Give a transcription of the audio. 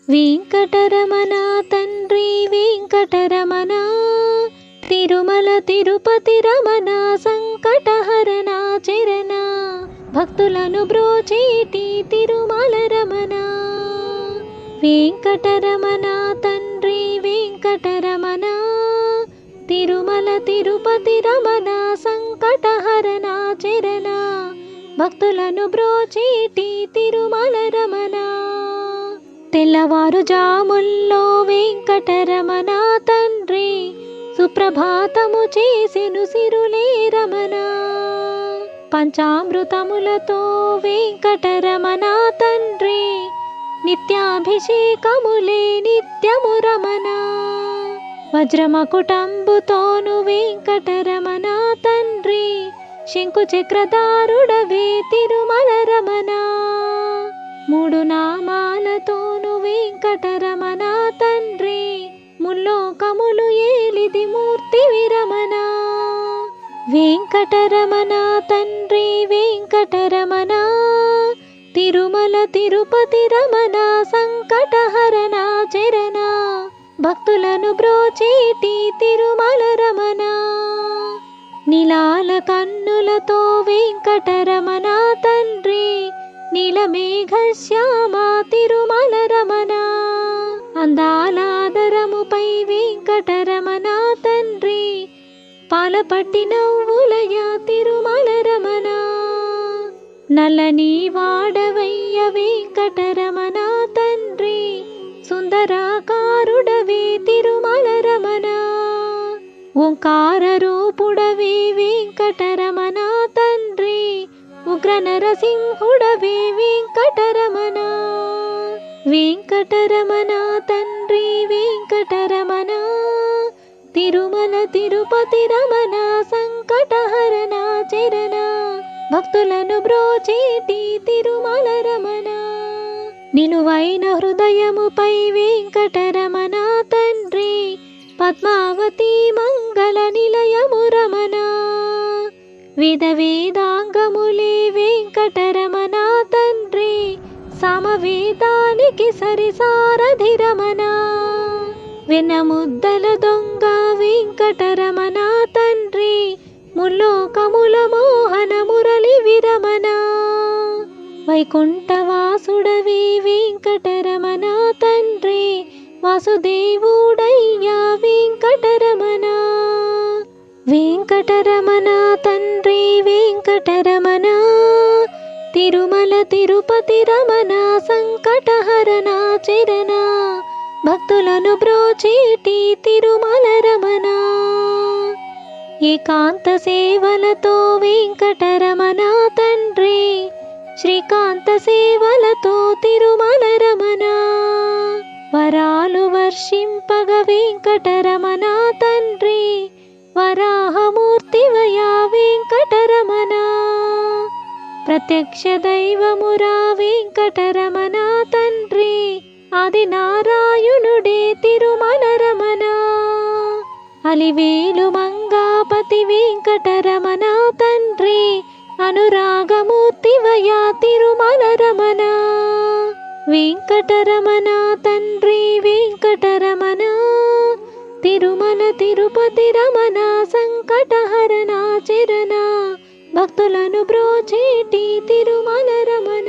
వెంకటరమణ తండ్రి వెంకటరమణ, తిరుమల తిరుపతి రమణ, సంకటహరణ చరణ, భక్తులను బ్రోచేటి తిరుమల రమణ. వెంకటరమణ తండ్రి వెంకటరమణ, తిరుమల తిరుపతి రమణ, సంకటహరణ చరణ, భక్తులను బ్రోచేటి తిరుమల రమణ. తెల్లవారుజాముల్లో వెంకటరమణ తండ్రి, సుప్రభాతము చేసెను సిరులే రమణ. పంచామృతములతో వెంకటరమణ తండ్రి, నిత్యాభిషేకములే నిత్యము రమణ. వజ్రమకుటంబుతోను వెంకటరమణ తండ్రి, శంకు చక్రధారుడవే తిరుమల రమణ. మూడు నామాలతోను వెంకటరమణ తండ్రి, ముల్లోకములు ఏలిది మూర్తి విరమణ. వెంకటరమణ తండ్రి వెంకటరమణ, తిరుమల తిరుపతి రమణ, సంకటహరణ చరణ, భక్తులను బ్రోచేటి తిరుమల రమణ. నీలాల కన్నులతో వెంకటరమణ తండ్రి, నీలమేఘశ్యామ తిరుమల రమణ. అందాలాదరముపై వెంకటరమణ తండ్రి, పాలపట్టి నవ్వులయ తిరుమల రమణ. నల్లని వాడవయ్య వెంకటరమణ తండ్రి, సుందరాకారుడవే తిరుమల రమణ. ఓంకార రూపుడవే వెంకటరమణ తండ్రి, ఉగ్ర నరసింహుడవే వెంకటరమణ. వెంకటరమణ తండ్రి వెంకటరమణ, తిరుమల తిరుపతి రమణ, సంకటహరణ చరణ, భక్తులను బ్రోచేటి తిరుమల రమణ. నిలువైన హృదయముపై వెంకటరమణ తండ్రి, పద్మావతి మంగళ నిలయము రమణ. వేద వేదాంగములే వెంకటరమణ తండ్రి, సమవేదానికి సరిసారథి రమణ. వెన్నముద్దల దొంగ వెంకటరమణ తండ్రి, ముల్లోకముల మోహన మురళి విరమణ. వైకుంఠవాసుడవే వెంకటరమణ తండ్రి, వాసుదేవుడయ్యా వెంకటరమణ. వెంకటరమణ తండ్రి వెంకటరమణ, తిరుమల తిరుపతి రమణ, సంకటహరణ చరణ, భక్తులను బ్రోచేటి తిరుమల రమణ. ఏకాంత సేవలతో వెంకటరమణ తండ్రి, శ్రీకాంత సేవలతో తిరుమల రమణ. వరాలు వర్షింపగ వెంకటరమణ తండ్రి, వరాహమూర్తివయా వెంకటరమణ. ప్రత్యక్ష దైవమురా వెంకటరమణ తండ్రి, ఆది నారాయణుడే తిరుమల రమణ. అలివేలు మంగాపతి వెంకటరమణ తండ్రి, అనురాగమూర్తివయా తిరుమల రమణ. వెంకటరమణ తండ్రి వెంకటరమణ, తిరుమల తిరుపతి రమణ, సంకటహరణ చరణ, భక్తులను బ్రోచేటి తిరుమల రమణ.